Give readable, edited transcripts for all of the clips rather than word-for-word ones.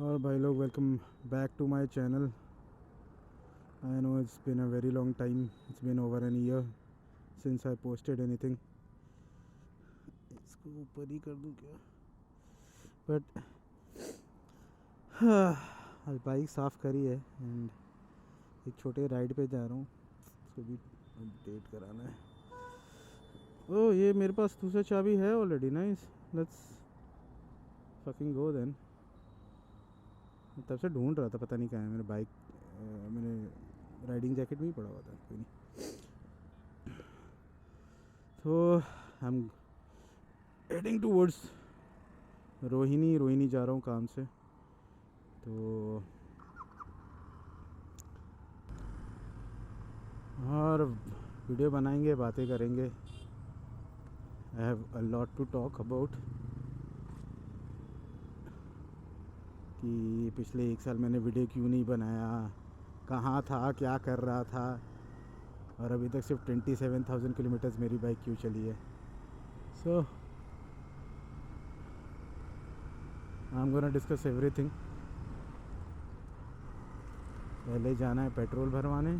और भाई लोग, welcome back to my channel. I know it's been a very long time, it's been over an year since I posted anything. इसको ऊपर ही कर दूँ क्या? बट आज बाइक साफ़ करी है एंड एक छोटे राइड पे जा रहा हूँ, उसको भी अपडेट कराना है। ओह, ये मेरे पास दूसरा चाबी है already. Nice, let's fucking go then. तब से ढूंढ रहा था, पता नहीं कहाँ है मेरा बाइक। मैंने राइडिंग जैकेट में ही पड़ा हुआ था, कोई नहीं। तो I am heading towards Rohini जा रहा हूँ काम से। तो और वीडियो बनाएंगे, बातें करेंगे। I have a lot to talk about कि पिछले 1 साल मैंने वीडियो क्यों नहीं बनाया, कहाँ था, क्या कर रहा था, और अभी तक सिर्फ 27,000 किलोमीटर्स मेरी बाइक क्यों चली है। So I am gonna discuss everything. पहले जाना है पेट्रोल भरवाने,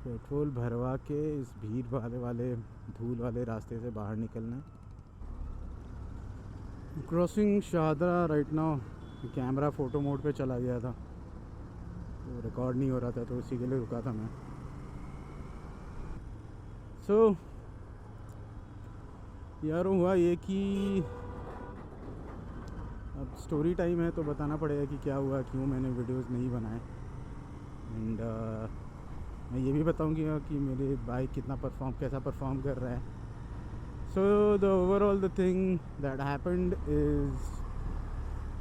पेट्रोल भरवा के इस भीड़ वाले धूल वाले रास्ते से बाहर निकलना है। Crossing Shahdara right now. Camera photo mode पे चला गया था, तो रिकॉर्ड नहीं हो रहा था, तो उसी के लिए रुका था मैं। सो यार हुआ ये कि अब स्टोरी टाइम है, तो बताना पड़ेगा कि क्या हुआ, क्यों मैंने वीडियोस नहीं बनाए। एंड मैं ये भी बताऊंगी कि मेरे बाइक कैसा परफॉर्म कर रहा है। So the overall the thing that happened is,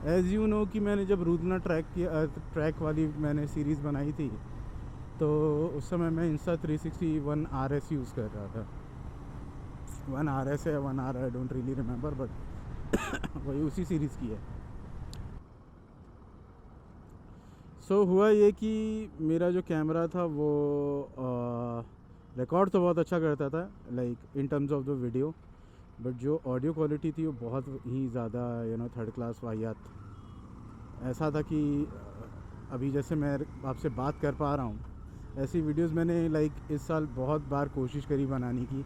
as you know, कि मैंने जब रूदना ट्रैक वाली मैंने सीरीज़ बनाई थी, तो उस समय मैं Insta360 1 RS यूज़ कर रहा था। 1 RS है, 1 R, I don't really remember, but वही उसी सीरीज़ की है। सो हुआ ये कि मेरा जो कैमरा था वो रिकॉर्ड तो बहुत अच्छा करता था, like in terms of the video, but जो ऑडियो क्वालिटी थी वो बहुत ही ज़्यादा थर्ड क्लास वाहियात। ऐसा था कि अभी जैसे मैं आपसे बात कर पा रहा हूँ, ऐसी वीडियोस मैंने इस साल बहुत बार कोशिश करी बनाने की,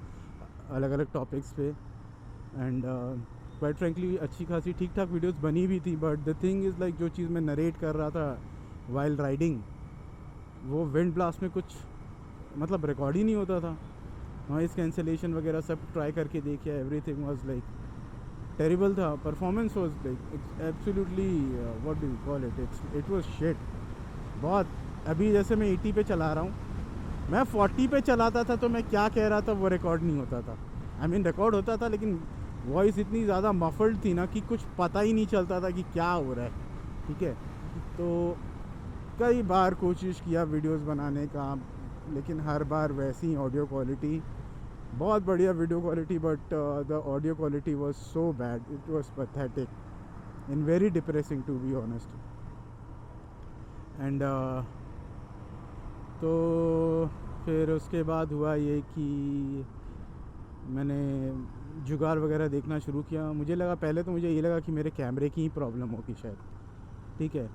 अलग अलग टॉपिक्स पे। एंड क्वाइट फ्रेंकली अच्छी खासी ठीक ठाक वीडियोस बनी भी थी, बट द थिंग इज़ जो चीज़ मैं नरेट कर रहा था वाइल राइडिंग, वो विंड ब्लास्ट में कुछ रिकॉर्ड ही नहीं होता था। नॉइज़ कैंसिलेशन वगैरह सब ट्राई करके देखिए, एवरीथिंग वाज टेरिबल था। Performance was absolutely, what do you call it, it was shit बहुत। अभी जैसे मैं 80 पे चला रहा हूँ, मैं 40 पे चलाता था, तो मैं क्या कह रहा था वो रिकॉर्ड नहीं होता था। आई मीन रिकॉर्ड होता था, लेकिन वॉइस इतनी ज़्यादा मफल्ड थी ना कि कुछ पता ही नहीं चलता था कि क्या हो रहा है। ठीक है, तो कई बार कोशिश किया वीडियोस बनाने का, लेकिन हर बार वैसी ऑडियो क्वालिटी, बहुत बढ़िया video quality, but the audio quality was so bad, it was pathetic and very depressing to be honest. And तो फिर उसके बाद हुआ ये कि मैंने जुगाड़ वगैरह देखना शुरू किया। मुझे लगा, पहले तो मुझे ये लगा कि मेरे कैमरे की ही प्रॉब्लम होगी शायद, ठीक है,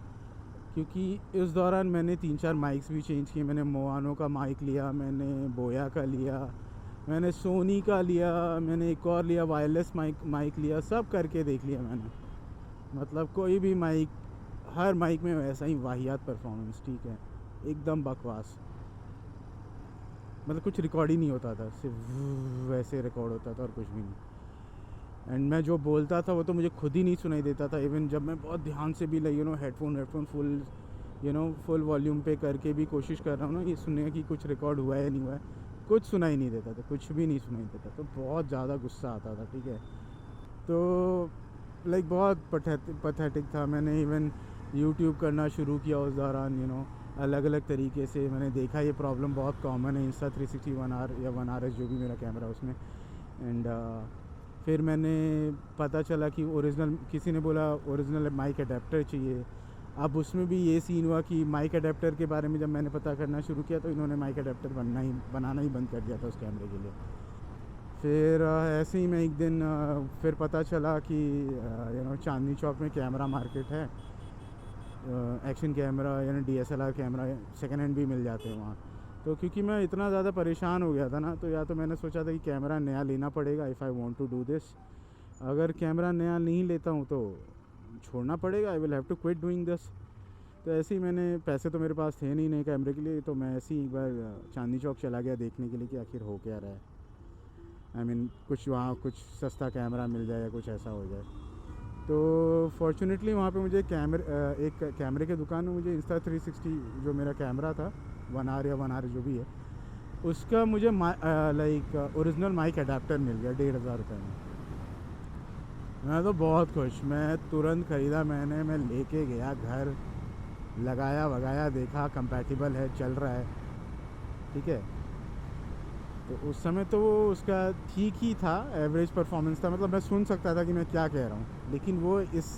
क्योंकि इस दौरान मैंने 3-4 माइक्स भी चेंज किए। मैंने मोआनो का माइक लिया, मैंने बोया का लिया, मैंने सोनी का लिया, मैंने एक और लिया वायरलेस माइक लिया, सब करके देख लिया मैंने। कोई भी माइक, हर माइक में वैसा ही वाहियात परफॉर्मेंस, ठीक है, एकदम बकवास। कुछ रिकॉर्ड ही नहीं होता था, सिर्फ वैसे रिकॉर्ड होता था और कुछ भी नहीं। एंड मैं जो बोलता था वो तो मुझे खुद ही नहीं सुनाई देता था। इवन जब मैं बहुत ध्यान से भी हेडफोन फुल वॉल्यूम पे करके भी कोशिश कर रहा हूँ ना ये सुनने की कुछ रिकॉर्ड हुआ है नहीं हुआ है, कुछ सुनाई नहीं देता था, कुछ भी नहीं सुनाई देता। तो बहुत ज़्यादा गुस्सा आता था, ठीक है। तो बहुत पथेटिक था। मैंने इवन यूट्यूब करना शुरू किया उस दौरान, अलग अलग तरीके से मैंने देखा ये प्रॉब्लम बहुत कॉमन है Insta360 1R या 1 RS जो भी मेरा कैमरा उसमें। एंड फिर मैंने पता चला कि किसी ने बोला ओरिजिनल माइक अडेप्टर चाहिए। अब उसमें भी ये सीन हुआ कि माइक अडेप्टर के बारे में जब मैंने पता करना शुरू किया, तो इन्होंने माइक अडेप्टर बनाना ही बंद कर दिया था उस कैमरे के लिए। फिर ऐसे ही मैं एक दिन फिर पता चला कि चांदनी चौक में कैमरा मार्केट है, एक्शन कैमरा यानी DSLR कैमरा सेकेंड हैंड भी मिल जाते हैं वहाँ। तो क्योंकि मैं इतना ज़्यादा परेशान हो गया था ना, तो या तो मैंने सोचा था कि कैमरा नया लेना पड़ेगा if I want to do this. अगर कैमरा नया नहीं लेता हूँ तो छोड़ना पड़ेगा, I will have to quit doing this. तो ऐसे ही मैंने, पैसे तो मेरे पास थे नहीं नए कैमरे के लिए, तो मैं ऐसे ही एक बार चांदनी चौक चला गया देखने के लिए कि आखिर हो क्या रहा है। आई मीन कुछ वहाँ कुछ सस्ता कैमरा मिल जाए या कुछ ऐसा हो जाए। तो फॉर्चुनेटली वहाँ पे मुझे एक कैमरे के दुकान में मुझे Insta360 जो मेरा कैमरा था 1R या 1R जो भी है, उसका मुझे लाइक ओरिजिनल माइक अडेप्टर मिल गया 1,500 रुपये में। मैं तो बहुत खुश, मैं तुरंत ख़रीदा मैंने, मैं लेके गया घर, लगाया वगाया, देखा कंपैटिबल है, चल रहा है, ठीक है। तो उस समय तो वो उसका ठीक ही था, एवरेज परफॉर्मेंस था, मतलब मैं सुन सकता था कि मैं क्या कह रहा हूँ, लेकिन वो इस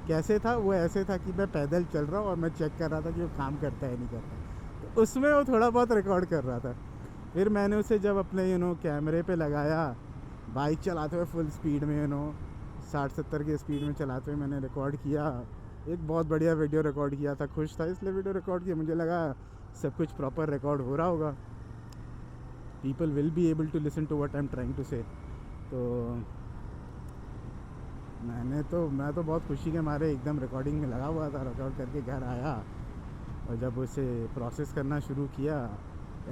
कैसे था, वो ऐसे था कि मैं पैदल चल रहा हूँ और मैं चेक कर रहा था कि वो काम करता है नहीं करता। तो उसमें वो थोड़ा बहुत रिकॉर्ड कर रहा था। फिर मैंने उसे जब अपने कैमरे पे लगाया, बाइक चलाते हुए फुल स्पीड में 60-70 की स्पीड में चलाते हुए मैंने रिकॉर्ड किया, एक बहुत बढ़िया वीडियो रिकॉर्ड किया था। खुश था इसलिए वीडियो रिकॉर्ड किया, मुझे लगा सब कुछ प्रॉपर रिकॉर्ड हो रहा होगा, people will be able to listen to what I'm trying to say। तो मैं तो बहुत खुशी के मारे एकदम रिकॉर्डिंग में लगा हुआ था, रिकॉर्ड करके घर आया और जब उसे प्रोसेस करना शुरू किया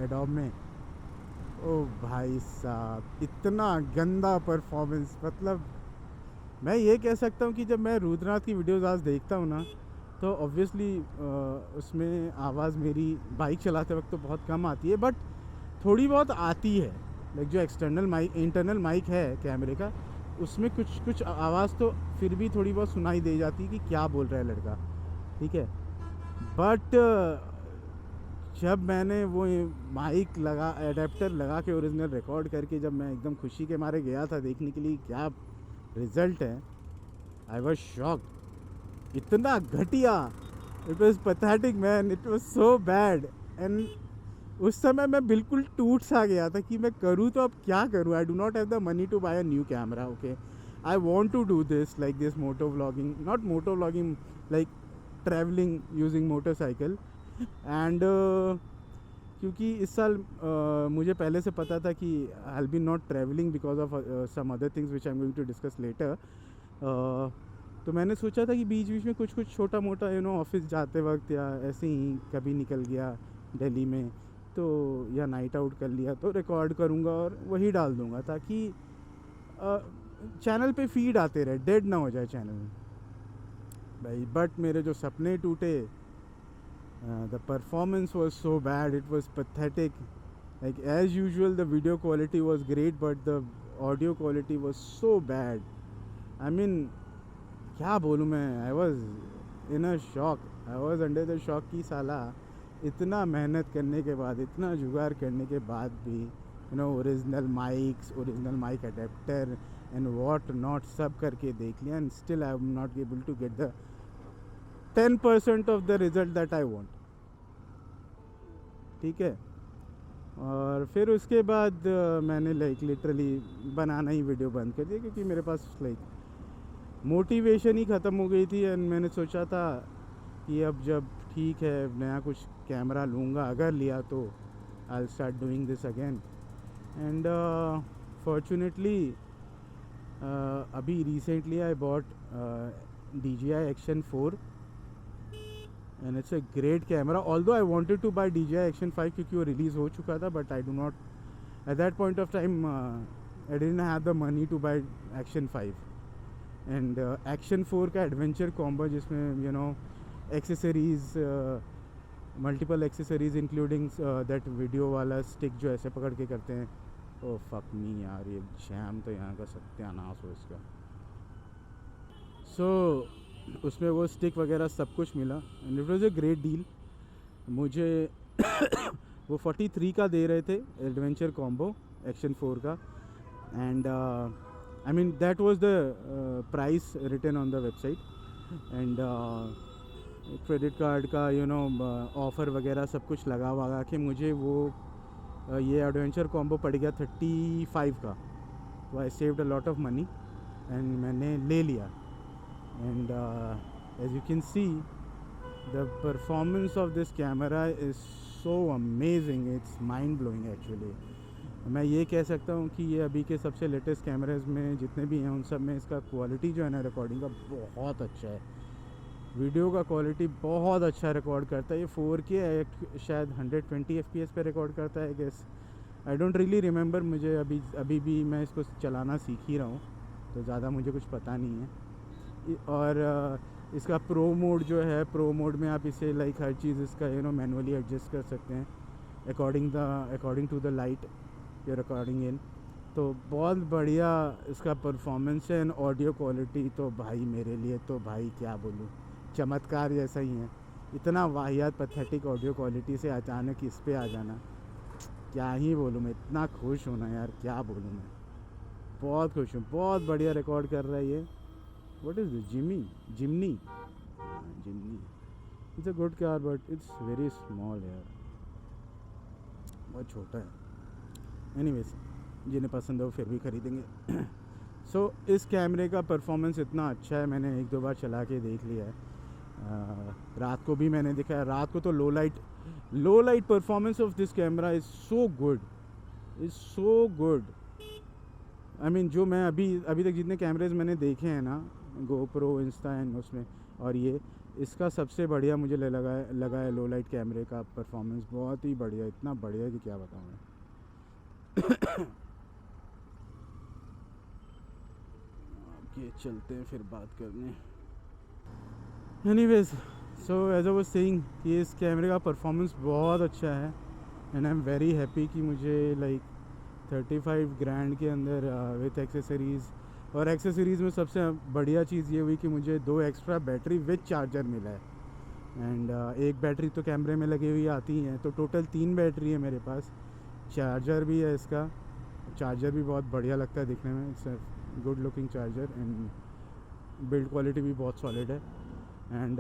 एडोब में, ओ भाई साहब इतना गंदा परफॉर्मेंस। मतलब मैं ये कह सकता हूँ कि जब मैं रुद्रनाथ की वीडियोस आज देखता हूँ ना, तो ऑब्वियसली उसमें आवाज़ मेरी बाइक चलाते वक्त तो बहुत कम आती है, बट थोड़ी बहुत आती है। लाइक जो इंटरनल माइक है कैमरे का, उसमें कुछ आवाज़ तो फिर भी थोड़ी बहुत सुनाई दे जाती है कि क्या बोल रहा है लड़का, ठीक है। बट जब मैंने वो माइक लगा, एडेप्टर लगा के ओरिजिनल रिकॉर्ड करके, जब मैं एकदम खुशी के मारे गया था देखने के लिए क्या रिज़ल्ट है, आई वॉज शॉक्ड। इतना घटिया, it was pathetic man, it was so bad. And उस समय मैं बिल्कुल टूट सा गया था कि मैं करूँ तो अब क्या करूँ। I do not have the money to buy a new camera, okay. I want to do this like this moto vlogging, not moto vlogging, like travelling using motorcycle. And क्योंकि इस साल मुझे पहले से पता था कि I will be not travelling because of some other things which I am going to discuss later. तो मैंने सोचा था कि बीच बीच में कुछ छोटा मोटा ऑफिस जाते वक्त या ऐसे ही कभी निकल गया दिल्ली में तो, या नाइट आउट कर लिया तो रिकॉर्ड करूँगा और वही डाल दूँगा, ताकि चैनल पे फीड आते रहे, डेड ना हो जाए चैनल भाई। बट मेरे जो सपने टूटे, the performance was so bad, it was pathetic. Like as usual the video quality was great but the audio quality was so bad. I mean क्या बोलूँ मैं, I was in a shock, I was under the shock कि साला इतना मेहनत करने के बाद, इतना जुगाड़ करने के बाद भी original mics, original mic adapter and what not सब करके देख लिया, and still I am not able to get the 10% of the result that I want, ठीक है। और फिर उसके बाद मैंने लाइक लिटरली बनाना ही वीडियो बंद कर दिया, क्योंकि मेरे पास लाइक मोटिवेशन ही ख़त्म हो गई थी। एंड मैंने सोचा था कि अब जब ठीक है नया कुछ कैमरा लूँगा, अगर लिया तो I will start doing this again. And fortunately अभी recently I bought DJI Action 4 and it's a great camera. Although I wanted to buy DJI Action 5 क्योंकि वो रिलीज़ हो चुका था, but I do not at that point of time I didn't have the money to buy Action 5। And Action 4 का adventure combo जिसमें accessories, multiple accessories including that video वाला stick जो ऐसे पकड़ के करते हैं, ओ फक मी यार, ये जैम तो यहाँ का सत्यानाश हो इसका। सो उसमें वो स्टिक वगैरह सब कुछ मिला and it was a great deal. मुझे वो 43 का दे रहे थे एडवेंचर कॉम्बो Action 4 का, and I mean that was the price written on the website. And credit card का ऑफ़र वगैरह सब कुछ लगा के मुझे वो ये एडवेंचर कॉम्बो पड़ गया 35 का। तो I saved a lot of money and मैंने ले लिया। And as you can see the performance of this camera is so amazing, it's mind blowing actually. मैं ये कह सकता हूँ कि ये अभी के सबसे लेटेस्ट कैमराज में जितने भी हैं उन सब में इसका क्वालिटी जो है ना रिकॉर्डिंग का बहुत अच्छा है। वीडियो का क्वालिटी बहुत अच्छा रिकॉर्ड करता है। ये 4K शायद 120 FPS पे रिकॉर्ड करता है guess. I don't really remember, मुझे अभी भी मैं इसको चलाना सीख ही रहा हूँ तो ज़्यादा मुझे कुछ पता नहीं है। और इसका प्रो मोड जो है, प्रो मोड में आप इसे लाइक हर चीज़ इसका मैनुअली एडजस्ट कर सकते हैं according to the light you recording in. तो बहुत बढ़िया इसका परफॉर्मेंस है। एंड ऑडियो क्वालिटी तो भाई मेरे लिए तो भाई क्या बोलूँ, चमत्कार जैसा ही है। इतना वाहियात पैथेटिक ऑडियो क्वालिटी से अचानक इस पे आ जाना, क्या ही बोलूँ मैं, इतना खुश हूँ ना यार, क्या बोलूँ मैं, बहुत खुश हूँ। बहुत बढ़िया रिकॉर्ड कर रहा है ये। What is this, Jimny Jimny. It's a good car but it's very small यार, बहुत छोटा है। एनीवेज, जिन्हें पसंद है वो फिर भी ख़रीदेंगे। सो इस कैमरे का परफॉर्मेंस इतना अच्छा है, मैंने एक दो बार चला के देख लिया है। रात को भी मैंने देखा है, रात को तो लो light performance of this camera is so good. I mean जो मैं अभी तक जितने कैमरेज मैंने देखे हैं ना, गोप्रो, इंस्टा एंड उसमें, और ये इसका सबसे बढ़िया मुझे लगा है लो लाइट कैमरे का परफॉर्मेंस। बहुत ही बढ़िया, इतना बढ़िया कि क्या बताऊँ मैं। ये चलते हैं फिर बात करने। Anyways, so as I was saying कि इस कैमरे का परफॉर्मेंस बहुत अच्छा है। And I am very happy कि मुझे लाइक 35 ग्रैंड के अंदर विथ एक्सेसरीज़, और एक्सेसरीज़ में सबसे बढ़िया चीज़ ये हुई कि मुझे 2 एक्स्ट्रा बैटरी विथ चार्जर मिला है। एंड एक बैटरी तो कैमरे में लगी हुई आती हैं, तो टोटल 3 बैटरी है मेरे पास। चार्जर भी है इसका, चार्जर भी बहुत बढ़िया लगता है दिखने में। It's good looking charger and build quality भी बहुत सॉलिड है। एंड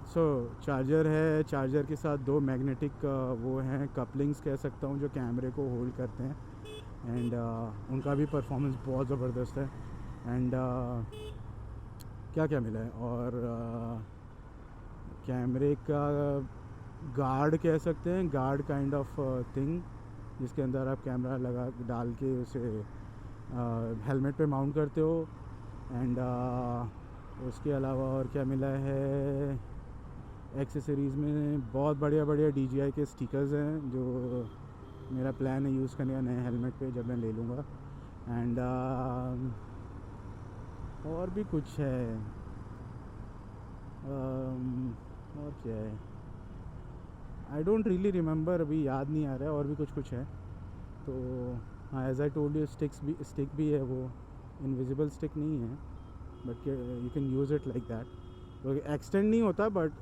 सो चार्जर है, चार्जर के साथ 2 मैग्नेटिक वो हैं कपलिंग्स कह सकता हूँ जो कैमरे को होल्ड करते हैं। एंड उनका भी परफॉर्मेंस बहुत ज़बरदस्त है। एंड क्या क्या मिला है, और कैमरे का गार्ड कह सकते हैं, गार्ड काइंड ऑफ थिंग, जिसके अंदर आप कैमरा लगा डाल के उसे हेलमेट पे माउंट करते हो। एंड उसके अलावा और क्या मिला है एक्सेसरीज़ में, बहुत बढ़िया DJI के स्टिकर्स हैं जो मेरा प्लान है यूज़ करने का नए हेलमेट पे जब मैं ले लूँगा। एंड और भी कुछ है, और क्या है आई डोंट रियली रिमेंबर, अभी याद नहीं आ रहा है। और भी कुछ है तो हाँ, as I told you, stick भी है, वो इनविजिबल स्टिक नहीं है but you can use it like that. तो एक्सटेंड नहीं होता बट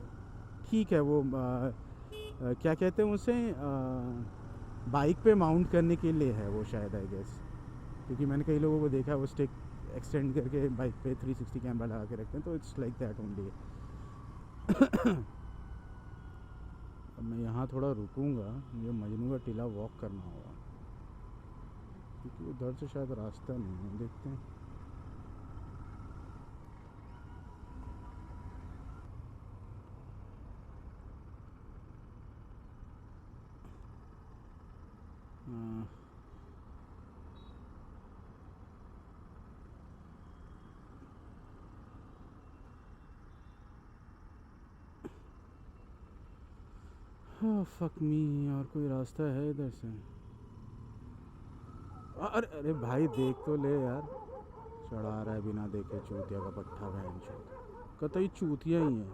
ठीक है। वो क्या कहते हैं उसे, बाइक पे माउंट करने के लिए है वो शायद, आई गेस, क्योंकि मैंने कई लोगों को देखा है वो स्टिक एक्सटेंड करके बाइक पे 360 कैमरा लगा के रखते हैं, तो इट्स लाइक दैट ओनली। अब मैं यहाँ थोड़ा रुकूंगा, मुझे मजनू का टीला वॉक करना होगा क्योंकि उधर से शायद रास्ता नहीं है, देखते हैं। फक मी, और कोई रास्ता है इधर से? अरे भाई देख तो ले यार, चढ़ा रहा है बिना देखे, चूतिया का पट्टा बहन चोद, कतई चूतिया ही है।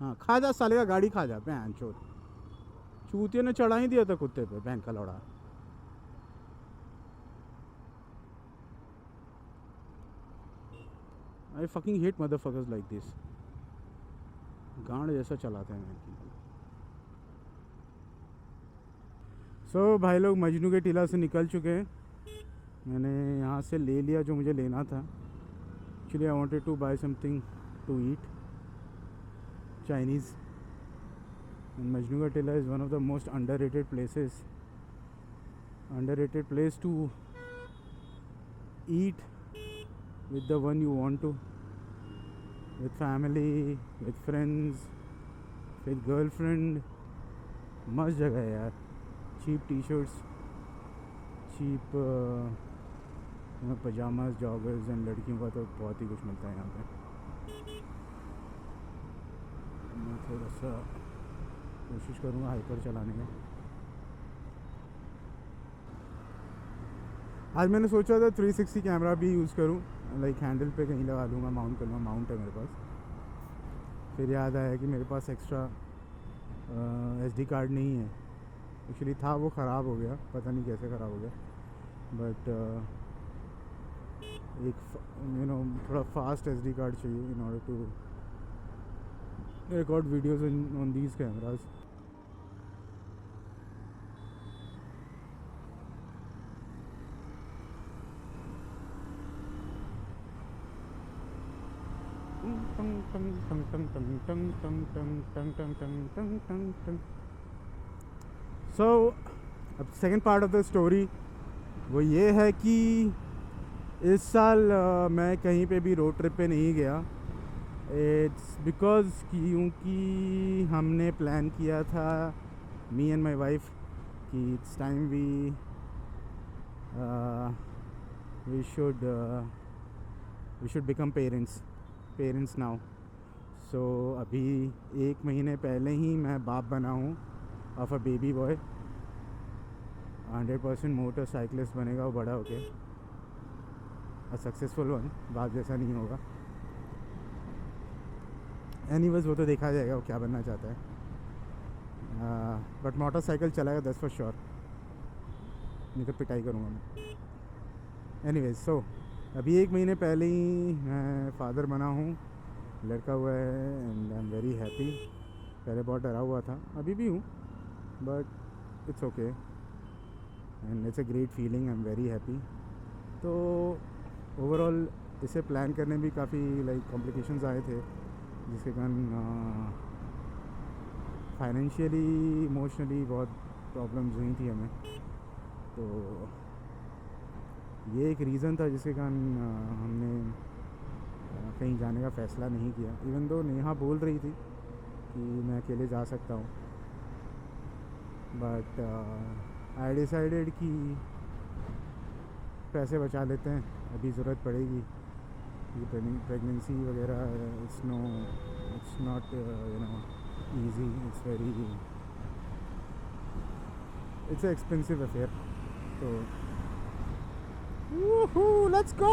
हाँ, खा जा साले का, गाड़ी खा जा बहन चोद। चूतिया ने चढ़ा ही दिया था कुत्ते पे, बहन का लौड़ा। I fucking hate motherfuckers like this, गांड जैसा चलाते हैं मैं। सो भाई लोग मजनू के टीला से निकल चुके हैं, मैंने यहाँ से ले लिया जो मुझे लेना था। Actually I wanted to buy something to eat, Chinese. Majnu ka Tila is one of the most underrated place to eat with the one you want to, with family, with friends, with girlfriend. मस्त जगह है यार. Cheap T shirts, cheap pyjamas, joggers and लड़कियों का तो बहुत ही कुछ मिलता है यहाँ पे. मैं थोड़ा सा कोशिश करूँगा हाइपर चलाने में. आज मैंने सोचा था 360 कैमरा भी यूज़ करूँ, लाइक हैंडल पे कहीं लगा लूँगा, माउंट कर लूँगा. माउंट है मेरे पास. फिर याद आया कि मेरे पास एक्स्ट्रा SD कार्ड नहीं है. एक्चुअली था, वो ख़राब हो गया, पता नहीं कैसे ख़राब हो गया. बट एक थोड़ा फास्ट SD कार्ड चाहिए in order to record videos on these cameras. So अब second part of the story वो ये है कि इस साल मैं कहीं पे भी रोड ट्रिप पे नहीं गया. इट्स बिकॉज क्योंकि हमने प्लान किया था, मी एंड माई वाइफ, कि it's time we should become parents now. So अभी 1 महीने पहले ही मैं बाप बना हूँ of a baby boy. 100% motorcyclist बनेगा वो बड़ा होके. A successful one. बाप जैसा नहीं होगा. एनीवेज वो तो देखा जाएगा वो क्या बनना चाहता है. बट मोटरसाइकिल चलाएगा 10 फॉर श्योर, नहीं तो पिटाई करूँगा मैं. एनीवेज सो अभी 1 महीने पहले ही मैं फादर बना हूँ. लड़का हुआ है and I am very happy. पहले बहुत डरा हुआ था, अभी भी हूँ, but it's okay and it's a great feeling. I am very happy. तो ओवरऑल इसे प्लान करने भी काफ़ी लाइक कॉम्प्लिकेशंस आए थे, जिसके कारण फाइनेंशियली, इमोशनली बहुत प्रॉब्लम्स हुई थी हमें. तो ये एक रीज़न था जिसके कारण हमने कहीं जाने का फ़ैसला नहीं किया. इवन दो नेहा बोल रही थी कि मैं अकेले जा सकता हूँ, बट आई डिसाइडेड कि पैसे बचा लेते हैं, अभी ज़रूरत पड़ेगी. ये प्रेगनेंसी वगैरह it's not easy. It's expensive affair. तो woohoo, let's go!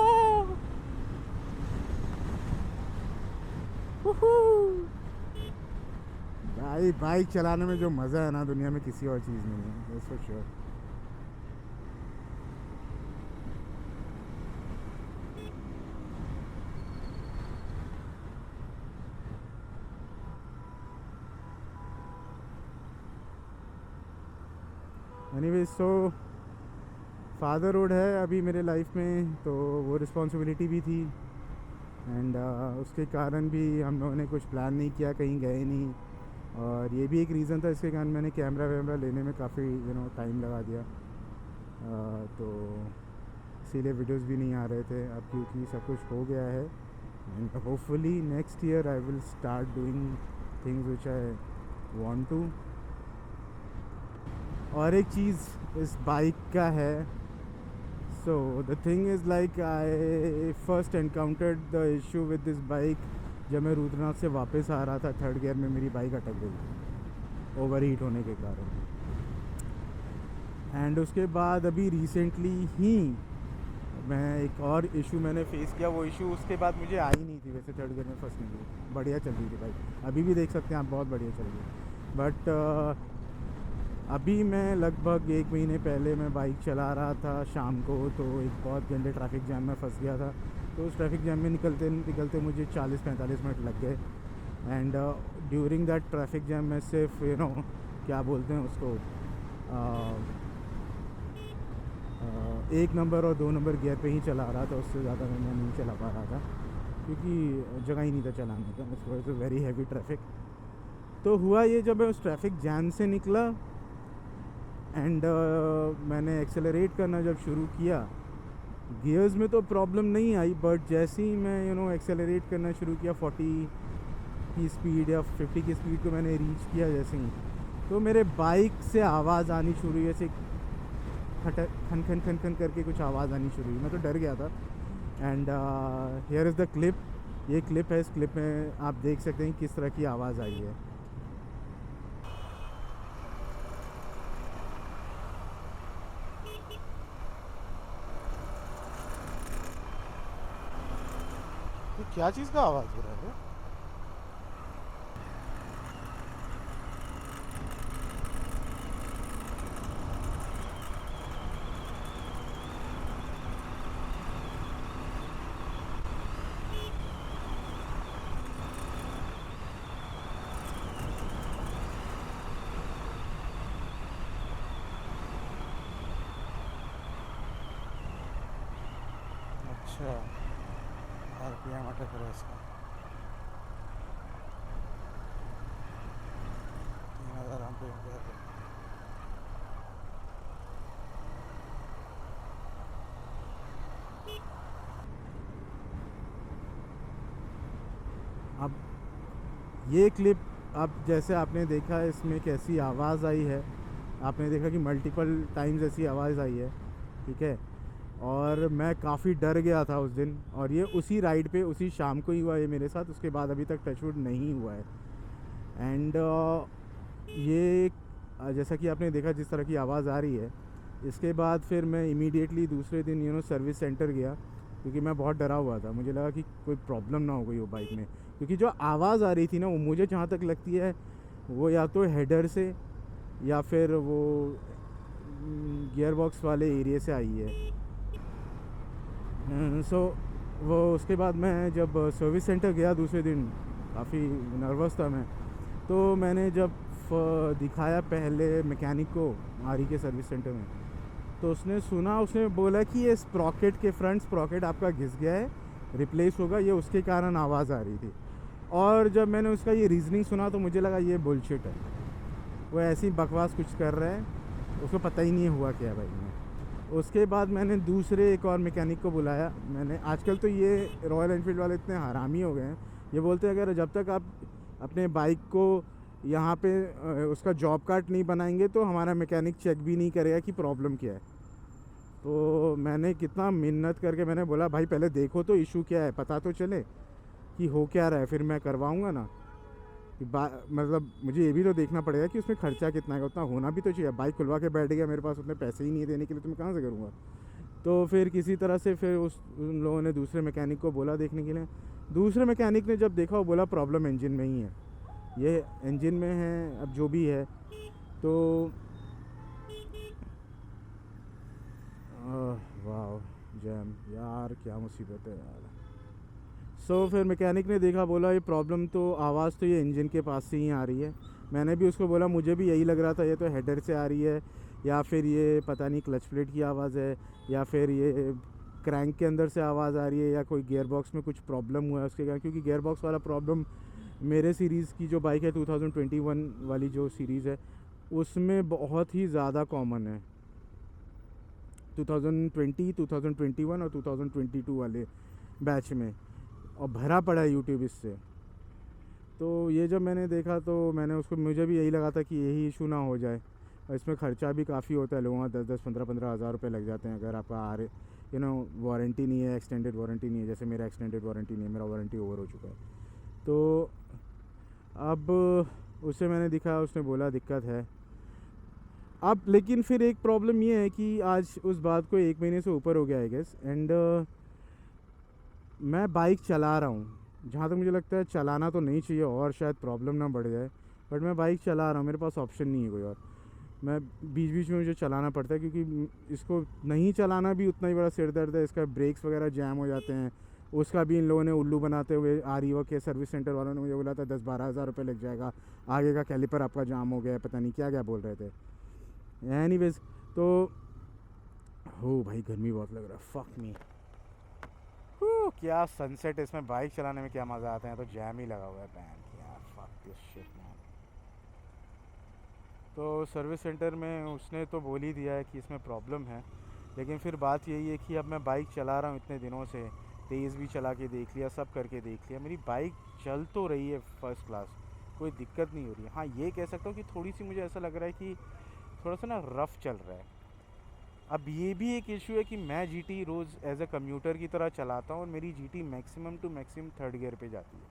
woohoo! भाई बाइक चलाने में जो मज़ा है ना, दुनिया में किसी और चीज़ में नहीं है. that's for sure. Anyway, so fatherhood है अभी मेरे लाइफ में, तो वो रिस्पॉन्सिबिलिटी भी थी. एंड उसके कारण भी हम लोगों ने कुछ प्लान नहीं किया, कहीं गए नहीं. और ये भी एक रीज़न था इसके कारण मैंने कैमरा वैमरा लेने में काफ़ी टाइम लगा दिया. तो इसीलिए वीडियोस भी नहीं आ रहे थे. अब क्योंकि सब कुछ हो गया है and hopefully next year I will start doing things which I want to. और एक चीज़ इस बाइक का है. So the thing is like I first encountered the issue with this bike जब मैं रुद्रनाथ से वापस आ रहा था. 3rd गियर में मेरी बाइक अटक गई ओवर हीट होने के कारण. एंड उसके बाद अभी रिसेंटली ही मैं एक और इशू मैंने फेस किया. वो इशू उसके बाद मुझे आई नहीं थी वैसे 3rd गियर में फंसने की. बढ़िया चल रही थी बाइक, अभी भी देख सकते हैं आप, बहुत बढ़िया चल रही है. बट अभी मैं लगभग 1 महीने पहले मैं बाइक चला रहा था शाम को, तो एक बहुत गंदे ट्रैफिक जैम में फंस गया था. तो उस ट्रैफिक जैम में निकलते मुझे 40-45 मिनट लग गए. And during that traffic jam मैं सिर्फ क्या बोलते हैं उसको, 1 नंबर और 2 नंबर गियर पे ही चला रहा था. उससे ज़्यादा मैं नहीं चला पा रहा था क्योंकि जगह ही नहीं था चलाने का. It's very heavy traffic. तो हुआ ये, जब मैं उस ट्रैफिक जैम से निकला एंड मैंने एक्सेलरेट करना जब शुरू किया गियर्स में तो प्रॉब्लम नहीं आई, बट जैसे ही मैं एक्सेलरेट करना शुरू किया 40 की स्पीड या 50 की स्पीड को मैंने रीच किया जैसे ही, तो मेरे बाइक से आवाज़ आनी शुरू हुई, ऐसे खटक खन खन खन खन करके कुछ आवाज़ आनी शुरू हुई। मैं तो डर गया था। And here is the clip. ये क्लिप है, इस क्लिप में आप देख सकते हैं किस तरह की आवाज़ आई है। ये क्या चीज़ का आवाज़ हो रहा है? अच्छा, RPM अटक रहा है इसका। 3000 RPM पे है। अब ये क्लिप, अब जैसे आपने देखा इसमें कैसी आवाज़ आई है, आपने देखा कि मल्टीपल टाइम्स ऐसी आवाज़ आई है, ठीक है। और मैं काफ़ी डर गया था उस दिन, और ये उसी राइड पे उसी शाम को ही हुआ है मेरे साथ। उसके बाद अभी तक टचवुड नहीं हुआ है। एंड ये जैसा कि आपने देखा जिस तरह की आवाज़ आ रही है, इसके बाद फिर मैं इमीडिएटली दूसरे दिन सर्विस सेंटर गया, क्योंकि मैं बहुत डरा हुआ था। मुझे लगा कि कोई प्रॉब्लम ना हो गई वो बाइक में, क्योंकि जो आवाज़ आ रही थी ना, वो मुझे जहाँ तक लगती है वो या तो हेडर से या फिर वो गियर बॉक्स वाले एरिया से आई है। सो वो उसके बाद मैं जब सर्विस सेंटर गया दूसरे दिन, काफ़ी नर्वस था मैं। तो मैंने जब दिखाया पहले मैकेनिक को आरी के सर्विस सेंटर में, तो उसने बोला कि ये स्प्रॉकेट के फ्रंट स्प्रॉकेट आपका घिस गया है, रिप्लेस होगा, ये उसके कारण आवाज़ आ रही थी। और जब मैंने उसका ये रीज़निंग सुना तो मुझे लगा ये बुलशिट है, वो ऐसी बकवास कुछ कर रहा है, उसको पता ही नहीं हुआ क्या है भाई में। उसके बाद मैंने दूसरे एक और मैकेनिक को बुलाया। मैंने आजकल तो ये रॉयल एनफील्ड वाले इतने हरामी हो गए हैं, ये बोलते हैं अगर जब तक आप अपने बाइक को यहाँ पे उसका जॉब कार्ड नहीं बनाएंगे तो हमारा मैकेनिक चेक भी नहीं करेगा कि प्रॉब्लम क्या है। तो मैंने कितना मिन्नत करके मैंने बोला भाई पहले देखो तो इशू क्या है, पता तो चले कि हो क्या रहा है, फिर मैं करवाऊँगा ना। मतलब मुझे ये भी तो देखना पड़ेगा कि उसमें खर्चा कितना है, उतना होना भी तो चाहिए। बाइक खुलवा के बैठ गया, मेरे पास उतने पैसे ही नहीं है देने के लिए, तो मैं कहाँ से करूँगा। तो फिर किसी तरह से फिर उन लोगों ने दूसरे मैकेनिक को बोला देखने के लिए। दूसरे मैकेनिक ने जब देखा वो बोला प्रॉब्लम इंजन में ही है, ये इंजन में है, अब जो भी है। तो वाह जैम यार, क्या मुसीबत है यार। फिर मैकेनिक ने देखा, बोला ये प्रॉब्लम तो आवाज़ तो ये इंजन के पास से ही आ रही है। मैंने भी उसको बोला मुझे भी यही लग रहा था, ये तो हेडर से आ रही है, या फिर ये पता नहीं क्लच प्लेट की आवाज़ है, या फिर ये क्रैंक के अंदर से आवाज़ आ रही है, या कोई गियर बॉक्स में कुछ प्रॉब्लम हुआ है उसके कारण। क्योंकि गियर बॉक्स वाला प्रॉब्लम मेरे सीरीज़ की जो बाइक है 2021 वाली जो सीरीज़ है उसमें बहुत ही ज़्यादा कॉमन है। 2020, 2021 और 2022 वाले बैच में, और भरा पड़ा है यूट्यूब इससे। तो ये जब मैंने देखा तो मुझे भी यही लगा था कि यही इशू ना हो जाए। और इसमें ख़र्चा भी काफ़ी होता है, लोगों का 10-10, 15-15 हज़ार रुपये लग जाते हैं अगर आपका वारंटी नहीं है, एक्सटेंडेड वारंटी नहीं है। जैसे मेरा एक्सटेंडेड वारंटी नहीं है, मेरा वारंटी ओवर हो चुका है। तो अब उससे मैंने दिखा, उसने बोला दिक्कत है। अब लेकिन फिर एक प्रॉब्लम ये है कि आज उस बात को 1 महीने से ऊपर हो गया है गेस। एंड मैं बाइक चला रहा हूँ, जहाँ तक मुझे लगता है चलाना तो नहीं चाहिए और शायद प्रॉब्लम ना बढ़ जाए, बट मैं बाइक चला रहा हूँ, मेरे पास ऑप्शन नहीं है कोई और। मैं बीच बीच में मुझे चलाना पड़ता है, क्योंकि इसको नहीं चलाना भी उतना ही बड़ा सिर दर्द है। इसका ब्रेक्स वगैरह जैम हो जाते हैं, उसका भी इन लोगों ने उल्लू बनाते हुए आरईओ के सर्विस सेंटर वालों ने मुझे बोला था 10-12 हज़ार रुपये लग जाएगा, आगे का कैलिपर आपका जाम हो गया है, पता नहीं क्या क्या बोल रहे थे। एनीवेज, तो हो भाई गर्मी बहुत लग रहा है, फक मी। क्या सनसेट, इसमें बाइक चलाने में क्या मज़ा आता है। तो जैम ही लगा हुआ है पैन, क्या फक दिस शिट मैन। तो सर्विस सेंटर में उसने तो बोल ही दिया है कि इसमें प्रॉब्लम है, लेकिन फिर बात यही है कि अब मैं बाइक चला रहा हूँ इतने दिनों से, तेज़ भी चला के देख लिया, सब करके देख लिया, मेरी बाइक चल तो रही है फर्स्ट क्लास, कोई दिक्कत नहीं हो रही है। हाँ ये कह सकता हूँ कि थोड़ी सी मुझे ऐसा लग रहा है कि थोड़ा सा ना रफ़ चल रहा है। अब ये भी एक इशू है कि मैं जीटी रोज़ एज अ कम्यूटर की तरह चलाता हूँ और मेरी GT maximum to maximum third gear पे जाती है।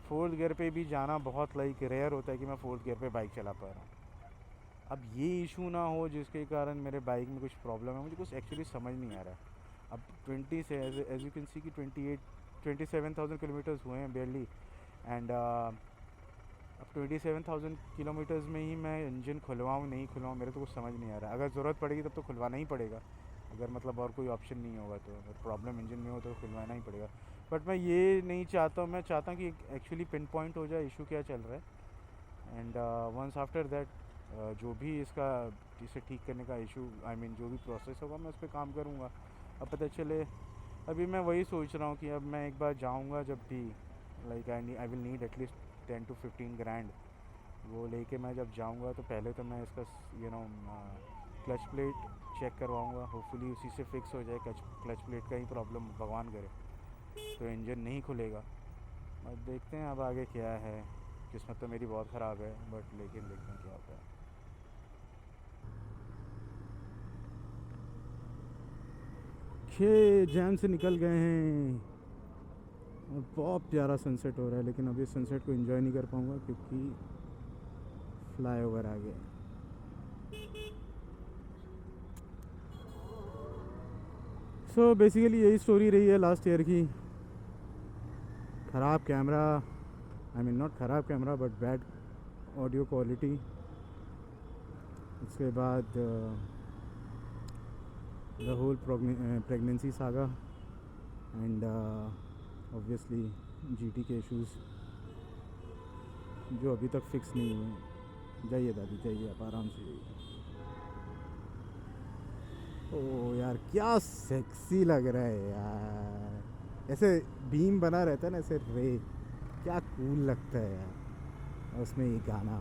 फोर्थ गियर पे भी जाना बहुत लाइक रेयर होता है कि मैं फोर्थ गियर पे बाइक चला पा रहा हूँ। अब ये इशू ना हो जिसके कारण मेरे बाइक में कुछ प्रॉब्लम है, मुझे कुछ एक्चुअली समझ नहीं आ रहा है। अब 20 से एज यू कैन सी कि 27,000 किलोमीटर्स हुए हैं बेरली। एंड अब 27,000 किलोमीटर्स में ही मैं इंजन खुलवाऊँ नहीं खुलवाऊँ, मेरे तो कुछ समझ नहीं आ रहा है। अगर ज़रूरत पड़ेगी तब तो खुलवाना ही पड़ेगा, अगर मतलब और कोई ऑप्शन नहीं होगा तो, अगर प्रॉब्लम इंजन में हो तो खुलवाना ही पड़ेगा। बट मैं ये नहीं चाहता हूँ, मैं चाहता हूँ कि एक्चुअली पिन पॉइंट हो जाए इशू क्या चल रहा है। एंड वंस आफ्टर दैट जो भी इसका इसे ठीक करने का इशू आई मीन जो भी प्रोसेस होगा मैं उस पर काम करूँगा। अब पता चले, अभी मैं वही सोच रहा हूँ कि अब मैं एक बार जाऊँगा जब भी, like I will need at least 10 to 15 grand। वो लेके मैं जब जाऊँगा तो पहले तो मैं इसका क्लच प्लेट चेक करवाऊँगा, होपफुली उसी से फिक्स हो जाए। क्लच प्लेट का ही प्रॉब्लम भगवान करे तो इंजन नहीं खुलेगा। अब देखते हैं अब आगे क्या है। किस्मत तो मेरी बहुत ख़राब है, बट लेकिन देखते हैं क्या होता है। 6 जैम से निकल गए हैं और बहुत प्यारा सनसेट हो रहा है, लेकिन अभी सनसेट को एंजॉय नहीं कर पाऊँगा क्योंकि फ्लाईओवर आ गया। सो बेसिकली यही स्टोरी रही है लास्ट ईयर की। ख़राब कैमरा, आई मीन नॉट ख़राब camera but bad audio quality. उसके बाद the whole pregnancy saga and obviously GT के इश्यूज़ जो अभी तक फिक्स नहीं हुए। जाइए दादी जाइए, आप आराम से जाइए। ओ यार क्या सेक्सी लग रहा है यार, ऐसे बीम बना रहता है ना ऐसे रे, क्या कूल लगता है यार। और उसमें ये गाना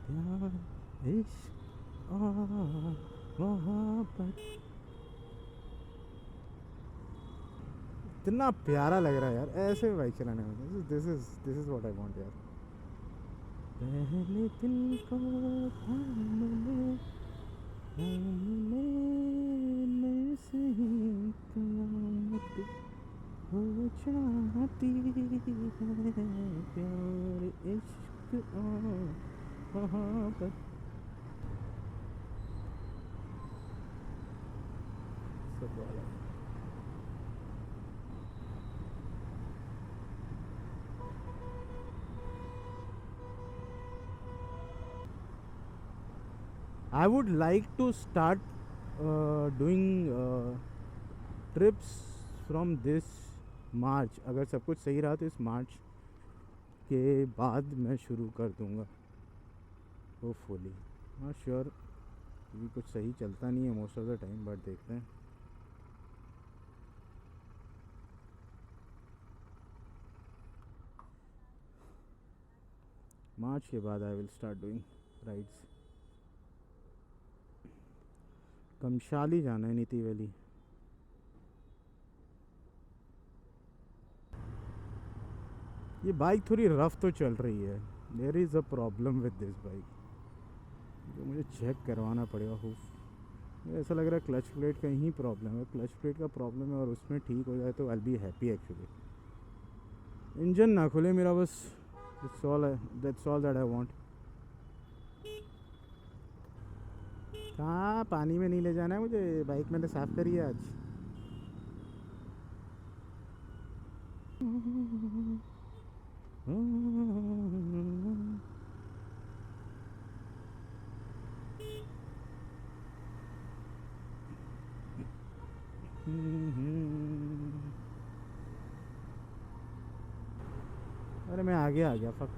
प्यार इश्क और मोहब्बत, इतना प्यारा लग रहा है यार ऐसे बाइक चलाने में। This is what I want यार। पहले दिल को थाम ले, थाम ले, मैं सही कयामत हो जाती है। प्यार इश्क और मोहब्बत सब वाला। I would like to start doing trips from this मार्च। अगर सब कुछ सही रहा तो इस मार्च के बाद मैं शुरू कर दूंगा होपफुली। नॉट श्योर, अभी कुछ सही चलता नहीं है most of the time, but देखते हैं। मार्च के बाद I will start doing rides. कमशाली जाना है, नीति वैली। ये बाइक थोड़ी रफ़ तो चल रही है, there is a problem with this bike जो मुझे चेक करवाना पड़ेगा। मुझे ऐसा लग रहा है क्लच प्लेट का ही प्रॉब्लम है, क्लच प्लेट का प्रॉब्लम है और उसमें ठीक हो जाए तो I will be happy actually. Engine ना खुले मेरा बस, that's all that I want. कहाँ पानी में नहीं ले जाना है मुझे, बाइक मैंने साफ़ करी है आज। अरे मैं आगे आ गया, फक।